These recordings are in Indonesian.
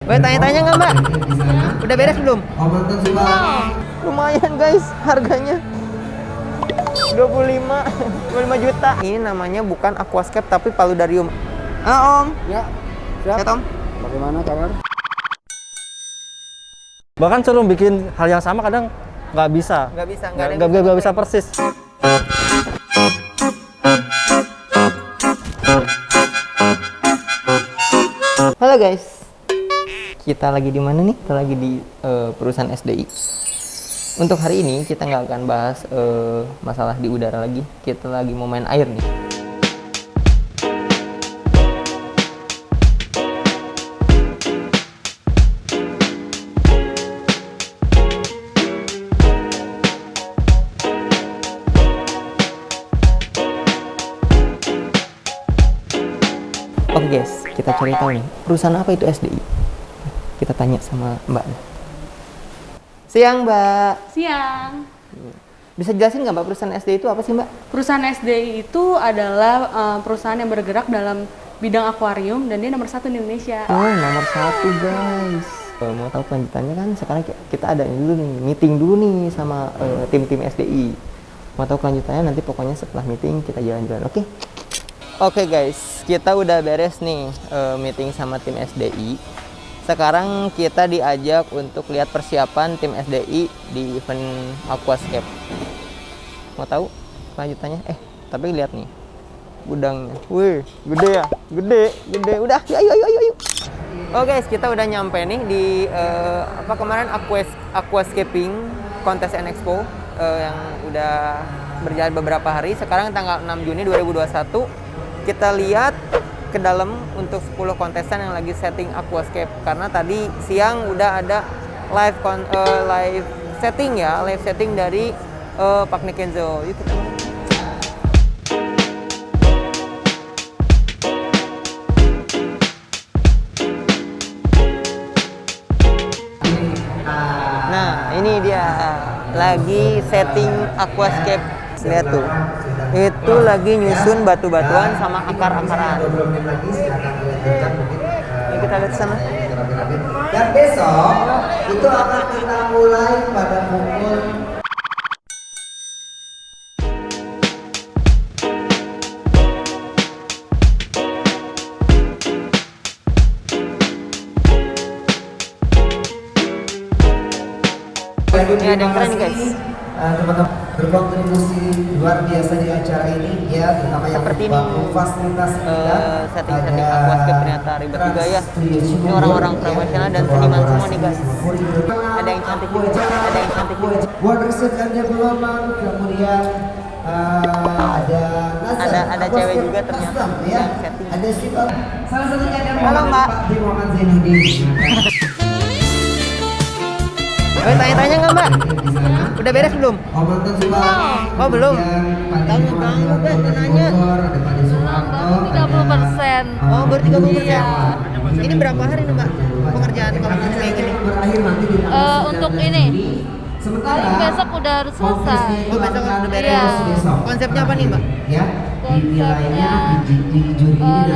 Boleh tanya-tanya nggak Mbak? Udah beres belum? Lumayan guys harganya. 25 juta. Ini namanya bukan aquascape tapi paludarium. Om. Ya, siap. Ya Tom. Bagaimana kabar? Bahkan suruh bikin hal yang sama kadang nggak bisa. Nggak bisa persis. Halo guys. Kita lagi di mana nih? Kita lagi di perusahaan SDI. Untuk hari ini kita nggak akan bahas masalah di udara lagi. Kita lagi mau main air nih. Oke guys, kita cari tahu nih perusahaan apa itu SDI. Kita tanya sama Mbak. Siang Mbak. Siang. Bisa jelasin nggak Mbak perusahaan SDI itu apa sih Mbak? Perusahaan SDI itu adalah perusahaan yang bergerak dalam bidang akuarium dan dia nomor 1 di Indonesia. Oh nomor 1 guys. Mau tahu kelanjutannya kan sekarang kita ada ini dulu nih, meeting dulu nih sama tim-tim SDI. Mau tahu kelanjutannya nanti pokoknya setelah meeting kita jalan-jalan, oke? Oke guys, kita udah beres nih meeting sama tim SDI. Sekarang kita diajak untuk lihat persiapan tim SDI di event aquascape. Mau tahu kelanjutannya? Tapi lihat nih gudangnya. Wih, gede ya? Gede. Udah, ayo. Oh guys, kita udah nyampe nih di kemarin aquascaping Contest and Expo yang udah berjalan beberapa hari. Sekarang tanggal 6 Juni 2021. Kita lihat ke dalam untuk 10 kontestan yang lagi setting aquascape, karena tadi siang udah ada live setting dari Pak Nikenzo. Yuk kita Nah, ini dia lagi setting aquascape. Lihat tuh. Itu lagi nyusun batu-batuan sama akar-akaran. Ini kita lihat sana. Dan besok itu akan kita mulai pada pukul Ini ada yang keren guys. teman-teman berkontribusi luar biasa di acara ini ya, terutama yang Seperti membantu fasilitas kita. setting aquascape ternyata ribet juga ya. Ini orang-orang profesional dan seniman semua nih guys. Ada yang cantik juga. Water Research and Development, kemudian ada cewek juga ternyata ya. yang setting. Ada situ. Salah satunya ada Halo, Mbak. Pak Muhammad Zainuddin. Boleh tanya-tanya nggak Mbak? Udah beres belum? Oh belum. Tanggung guys, nanya. Baru 30%. Oh baru 30%. Ini berapa hari nih Mbak pengerjaan kalau kayak gini? Untuk ini paling besok udah harus selesai. Oh besok udah beres. Iya. Konsepnya apa nih Mbak? Ya, Konsepnya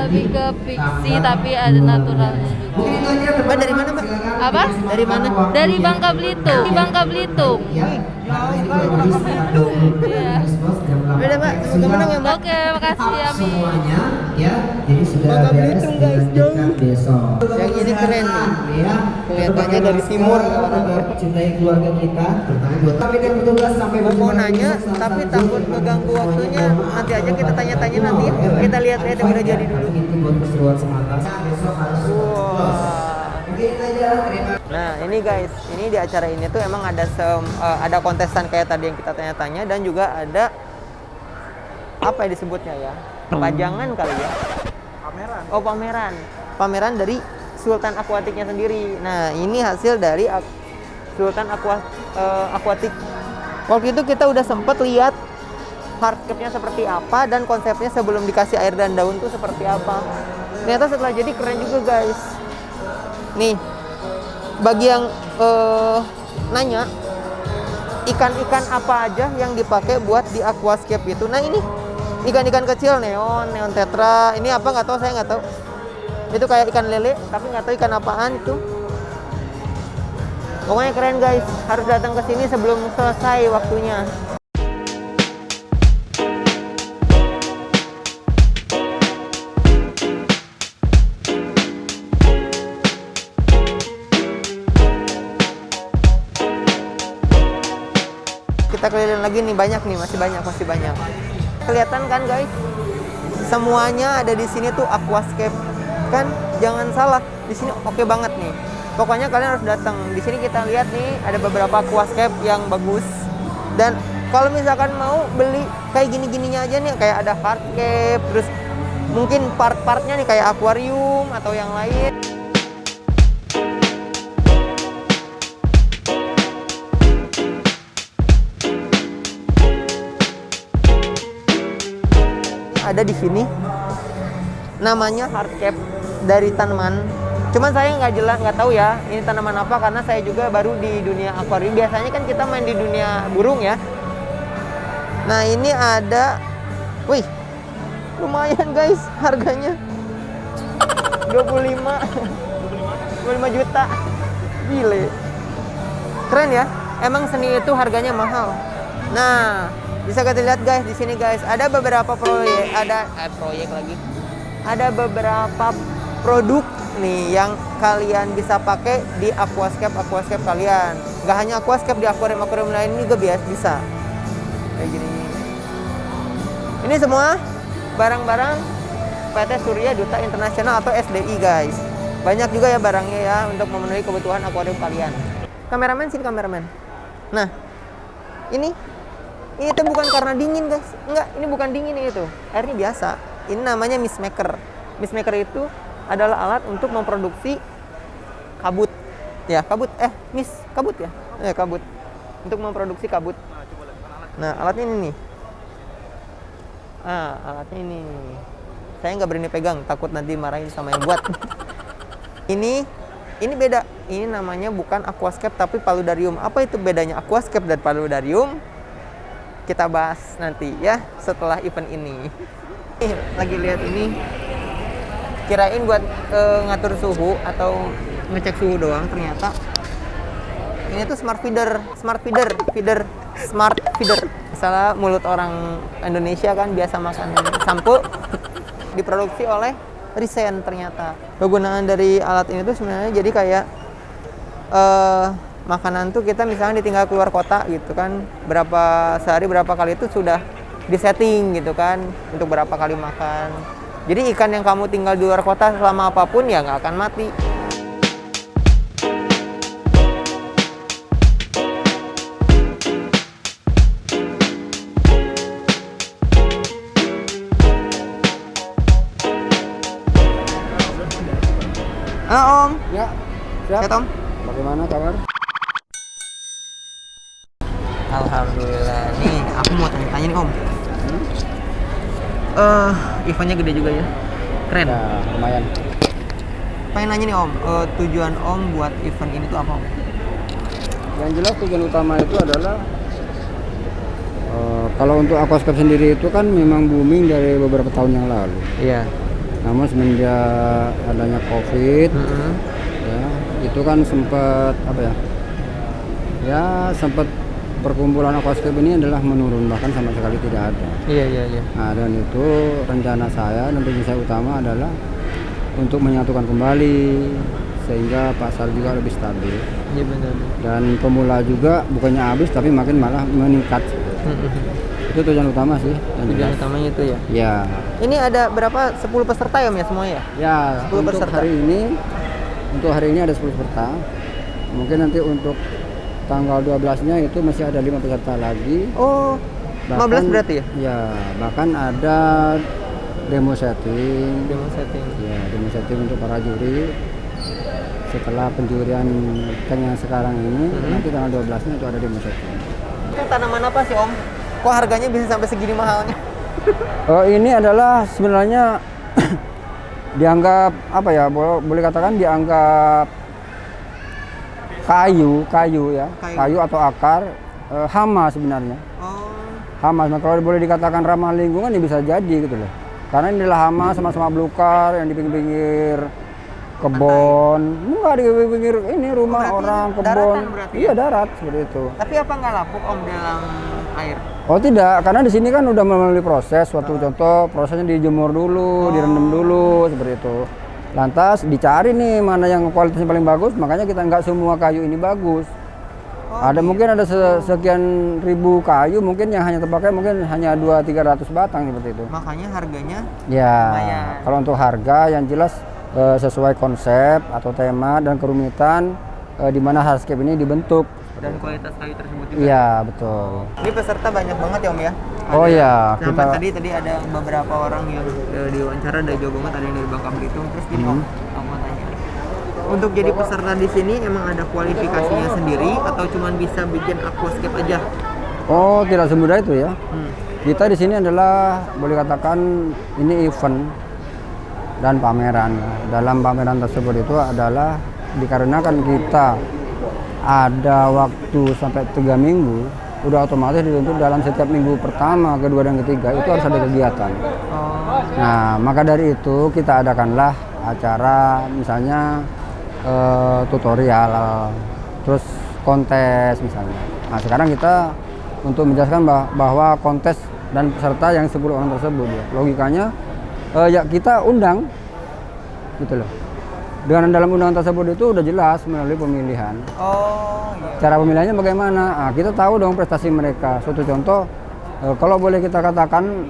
lebih ke fiksi tapi ada naturalnya juga. Mbak dari mana Mbak? Apa? Dari mana? Dari Bangka Belitung. Di Bangka Belitung. Ya, Iya. Udah Mbak, semoga menang ya Mbak. Oke, makasih ya Mi. semuanya ya, jadi sudah Bangka beres Belitung, guys, dilanjutkan besok. Yang ini keren nih. Ya, Kelihatannya dari timur. Cintai keluarga kita, terutama buat kami yang bertugas sampai Mau nanya tapi takut mengganggu waktunya. Nanti aja kita tanya-tanya nanti ya. Kita lihat-lihat yang udah jadi dulu. Itu buat keseruan semata. Besok harus. Mungkin itu aja. Terima. Nah ini guys, ini di acara ini tuh emang ada kontestan kayak tadi yang kita tanya-tanya, dan juga ada apa ya disebutnya ya, pajangan kali ya. Pameran dari Sultan Aquaticnya sendiri. Nah ini hasil dari Sultan Aquatic. Waktu itu kita udah sempet lihat hardscape-nya seperti apa dan konsepnya sebelum dikasih air dan daun tuh seperti apa. Ternyata setelah jadi keren juga guys. Nih, bagi yang nanya ikan-ikan apa aja yang dipakai buat di aquascape itu. Nah ini ikan-ikan kecil, neon tetra. Ini apa nggak tahu, saya nggak tahu. Itu kayak ikan lele, tapi nggak tahu ikan apaan itu. Pokoknya keren guys, harus datang ke sini sebelum selesai waktunya. Kita keliling lagi nih, banyak nih, masih banyak. Kelihatan kan guys? Semuanya ada di sini tuh aquascape. Kan jangan salah, di sini oke banget nih. Pokoknya kalian harus datang. Di sini kita lihat nih ada beberapa aquascape yang bagus. Dan kalau misalkan mau beli kayak gini-gininya aja nih, kayak ada hardscape, terus mungkin part-partnya nih kayak akuarium atau yang lain. Ada di sini namanya hardscape dari tanaman. Cuman saya nggak tahu ya ini tanaman apa karena saya juga baru di dunia akuarium. Biasanya kan kita main di dunia burung ya. Nah ini ada, wih, lumayan guys harganya 25 juta, gile, keren ya. Emang seni itu harganya mahal. Nah bisa kita lihat guys di sini guys ada beberapa proyek, ada beberapa produk nih yang kalian bisa pakai di aquascape kalian. Gak hanya aquascape, di akuarium lain juga bisa kayak gini. Ini semua barang-barang PT Surya Duta Internasional atau SDI guys. Banyak juga ya barangnya ya untuk memenuhi kebutuhan akuarium kalian. Kameramen sini, kameramen. Nah ini tuh bukan karena dingin guys, enggak, ini bukan dingin itu, airnya biasa. Ini namanya mist maker. Mist maker itu adalah alat untuk memproduksi kabut. Ya, kabut. Kabut ya? Kabut. Untuk memproduksi kabut. Nah, alatnya ini nih. Alatnya ini. Saya nggak berani pegang, takut nanti marahin sama yang buat. Ini beda. Ini namanya bukan aquascape tapi paludarium. Apa itu bedanya aquascape dan paludarium? Kita bahas nanti ya setelah event ini. Lagi lihat ini, kirain buat ngatur suhu atau ngecek suhu doang, ternyata ini tuh smart feeder. Misalnya mulut orang Indonesia kan biasa makan sampo, diproduksi oleh Risen ternyata. Kegunaan dari alat ini tuh sebenarnya jadi kayak makanan tuh kita misalnya ditinggal keluar kota gitu kan, sehari berapa kali itu sudah disetting gitu kan untuk berapa kali makan. Jadi ikan yang kamu tinggal di luar kota selama apapun ya nggak akan mati. Om. Ya, siap. Om. Bagaimana kabar? Alhamdulillah. Nih, aku mau tanya-tanya nih Om. Eventnya gede juga ya? Keren. Ya, lumayan. Pengen nanya nih Om, tujuan Om buat event ini tuh apa Om? Yang jelas tujuan utama itu adalah kalau untuk aquascape sendiri itu kan memang booming dari beberapa tahun yang lalu. Iya. Namun semenjak adanya COVID, ya, itu kan sempat sempat perkumpulan aquascape ini adalah menurun, bahkan sama sekali tidak ada. Iya. Nah, dan itu rencana saya dan tujuan saya utama adalah untuk menyatukan kembali sehingga pasar juga lebih stabil. Iya benar. Dan pemula juga bukannya habis tapi malah meningkat. Itu tujuan utama sih. Tujuan utamanya itu ya? Ya. Ini ada berapa? 10 peserta ya Om ya semuanya? Ya, 10 untuk peserta. Untuk hari ini ada 10 peserta. Mungkin nanti untuk tanggal 12-nya itu masih ada 5 peserta lagi. Oh, 15 berarti ya? Ya, bahkan ada demo setting. Demo setting. Ya, demo setting untuk para juri. Setelah penjurian yang sekarang ini, nanti tanggal 12-nya itu ada demo setting. Itu tanaman apa sih Om? Kok harganya bisa sampai segini mahalnya? Oh, ini adalah sebenarnya dianggap boleh katakan dianggap kayu ya, kayu atau akar hama sebenarnya. Oh. Hama, nah, kalau boleh dikatakan ramah lingkungan ya bisa jadi gitu loh. Karena ini adalah hama sama-sama belukar yang di pinggir kebun, enggak di pinggir ini rumah berarti orang, ini kebun. daratan berarti Iya ya? darat seperti itu. Tapi apa nggak lapuk Om dalam air? Oh tidak, karena di sini kan udah melalui proses. Suatu contoh prosesnya dijemur dulu, direndam dulu seperti itu. Lantas dicari nih mana yang kualitasnya paling bagus, makanya kita nggak semua kayu ini bagus. Ada mungkin ada sekian ribu kayu, mungkin yang hanya terpakai mungkin hanya 200-300 batang seperti itu. Makanya harganya Ya, lumayan. kalau untuk harga yang jelas sesuai konsep atau tema dan kerumitan di mana hardscape ini dibentuk. dan kualitas kayu tersebut juga. Iya, betul. Ini peserta banyak banget ya Om ya? Oh iya, Sampai kita tadi ada beberapa orang yang diwawancara dari Jawa Barat, ada yang dari Bangka Belitung. Terus gini Om, aku mau tanya nih. Untuk jadi peserta di sini emang ada kualifikasinya sendiri atau cuma bisa bikin aquascape aja? Oh, tidak semudah itu ya. Kita di sini adalah boleh katakan ini event dan pameran. Dalam pameran tersebut itu adalah dikarenakan kita ada waktu sampai 3 minggu, udah otomatis dituntut dalam setiap minggu pertama, kedua dan ketiga itu harus ada kegiatan. Nah, maka dari itu kita adakanlah acara misalnya tutorial, terus kontes misalnya. Nah, sekarang kita untuk menjelaskan bahwa kontes dan peserta yang 10 orang tersebut ya. Logikanya ya kita undang gitu loh. Dengan dalam undangan tersebut itu udah jelas melalui pemilihan. Oh iya. Cara pemilihannya bagaimana? Nah, kita tahu dong prestasi mereka. Suatu contoh, kalau boleh kita katakan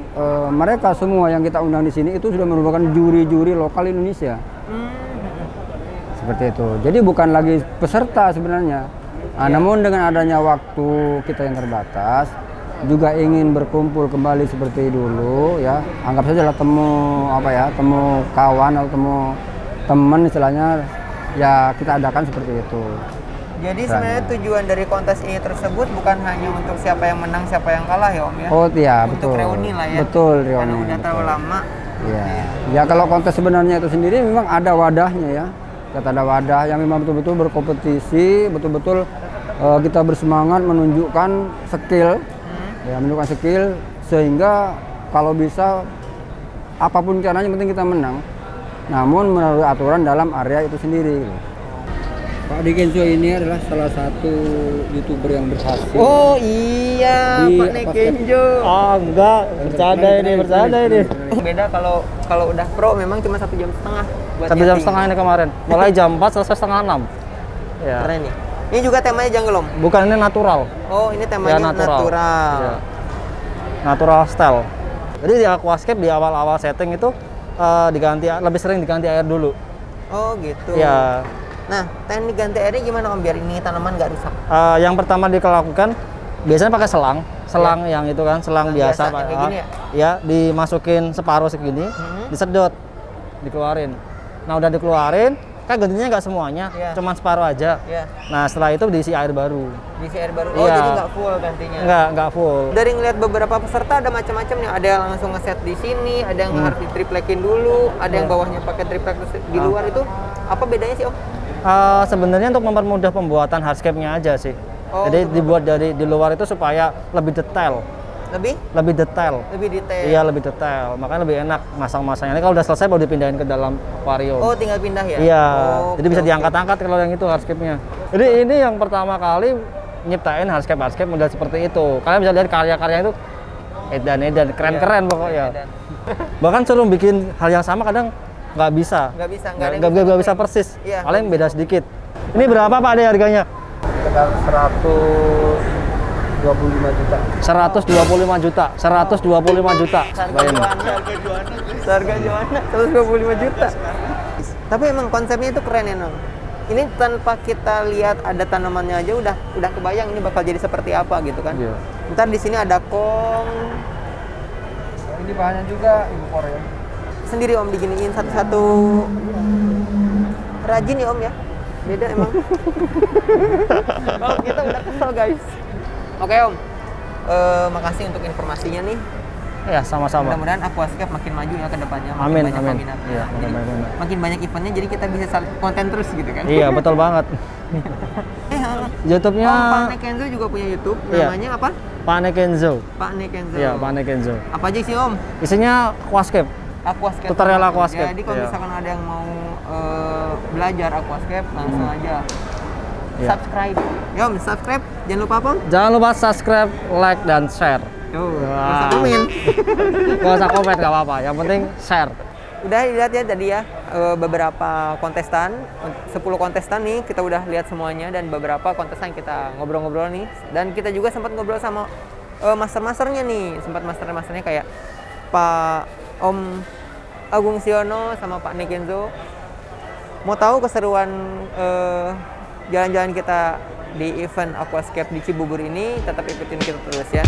mereka semua yang kita undang di sini itu sudah merupakan juri-juri lokal Indonesia. Seperti itu. Jadi bukan lagi peserta sebenarnya. Nah, namun dengan adanya waktu kita yang terbatas, juga ingin berkumpul kembali seperti dulu ya. Anggap saja lah temu kawan atau temu teman istilahnya, ya kita adakan seperti itu. Jadi sebenarnya tujuan dari kontes ini tersebut bukan hanya untuk siapa yang menang, siapa yang kalah ya Om ya? Oh iya, Untuk betul. reuni lah ya? Betul, reuni. Karena udah terlalu betul. lama. Ya. Ya kalau kontes sebenarnya itu sendiri memang ada wadahnya ya. Kita ada wadah yang memang betul-betul berkompetisi, betul-betul kita bersemangat menunjukkan skill, ya menunjukkan skill sehingga kalau bisa apapun caranya penting kita menang. Namun melalui aturan dalam area itu sendiri. Pak Dikenzo ini adalah salah satu YouTuber yang berhasil. Oh iya, Di Pak Nekenjo. Ah enggak, bercanda ini. Beda kalau udah pro memang cuma 1 jam setengah. Buat 1 jam nyeting. setengah ini kemarin. Mulai jam 4 selesai setengah 6. Ya. Keren nih. Ini juga temanya jungle Om. Bukan, ini natural. Oh ini temanya Ya, natural. Iya. Natural style. Jadi di aquascape di awal-awal setting itu lebih sering diganti air dulu. Oh gitu. Ya. Nah, teknik ganti airnya gimana Om biar ini tanaman nggak rusak? Yang pertama dilakukan biasanya pakai selang yang itu kan, selang biasa, biasa, kayak gini ya? Ya, dimasukin separuh segini, disedot, dikeluarin. Nah, udah dikeluarin, kan gantinya nggak semuanya, Iya. cuma separuh aja. Ya, Nah, setelah itu diisi air baru. diisi air baru. Oh Iya. jadi nggak full gantinya? Nggak full. Dari ngeliat beberapa peserta ada macam-macam nih. Ada yang langsung ngeset di sini, ada yang harus ditriplekin dulu, ada yang bawahnya pakai triplek terus di luar itu. Apa bedanya sih Om? Sebenarnya untuk mempermudah pembuatan hardscape-nya aja sih. Oh, Jadi untuk dibuat dari di luar itu supaya lebih detail. Lebih Detail. lebih detail. Iya, lebih detail. Makanya lebih enak masang-masangnya. Ini kalau udah selesai baru dipindahin ke dalam aquarium. Oh tinggal pindah ya? Iya. Oh, Jadi bisa oke, diangkat-angkat kalau yang itu hardscape-nya. Jadi ini yang pertama kali nyiptain hardscape model seperti itu. Kalian bisa lihat karya-karya itu edan-edan, keren-keren pokoknya. edan. Bahkan suruh bikin hal yang sama kadang nggak bisa. Nggak bisa, nggak ada yang Nggak bisa bisa persis. Iya, Paling beda sedikit. Ini berapa Pak deh harganya? Sekitar 125 juta. 125 juta. 125 juta. Bayangin. Harga jualnya 125 juta. Tapi emang konsepnya itu keren ya Nong. Ini tanpa kita lihat ada tanamannya aja udah kebayang ini bakal jadi seperti apa gitu kan. Iya. Ntar di sini ada kong Ini bahannya juga impor ya. sendiri Om diginiin satu-satu. Rajin ya Om ya. Beda emang. Oh, kita udah kesel guys. Oke Om. Makasih untuk informasinya nih. Ya, sama-sama. Mudah-mudahan aquascape makin maju ya ke depannya. Makin Amin, banyak amin. peminatnya. Iya, Jadi, amin. makin banyak eventnya jadi kita bisa konten terus gitu kan. Iya, betul banget. YouTube-nya Oh, Pak Nekenzo juga punya YouTube. Iya. Namanya apa? Pak Nekenzo. Pak Nekenzo. Iya, Pak Nekenzo. Apa aja sih Om? Isinya aquascape. Aquascape. Tutorial aquascape, Jadi kalau iya. misalkan ada yang mau belajar aquascape, langsung aja Iya. subscribe. Yom, subscribe. Jangan lupa apa? Jangan lupa subscribe, like, dan share. Tuh, nggak Wah. usah komen. Gak usah komen, gak apa-apa. Yang penting share. Udah dilihat ya tadi ya beberapa kontestan, 10 kontestan nih kita udah lihat semuanya, dan beberapa kontestan kita ngobrol-ngobrol nih, dan kita juga sempat ngobrol sama master-masternya nih, sempat masternya kayak Pak Om Agung Siono sama Pak Nikenzo. Mau tahu keseruan jalan-jalan kita di event Aquascape di Cibubur ini, tetap ikutin kita terus ya.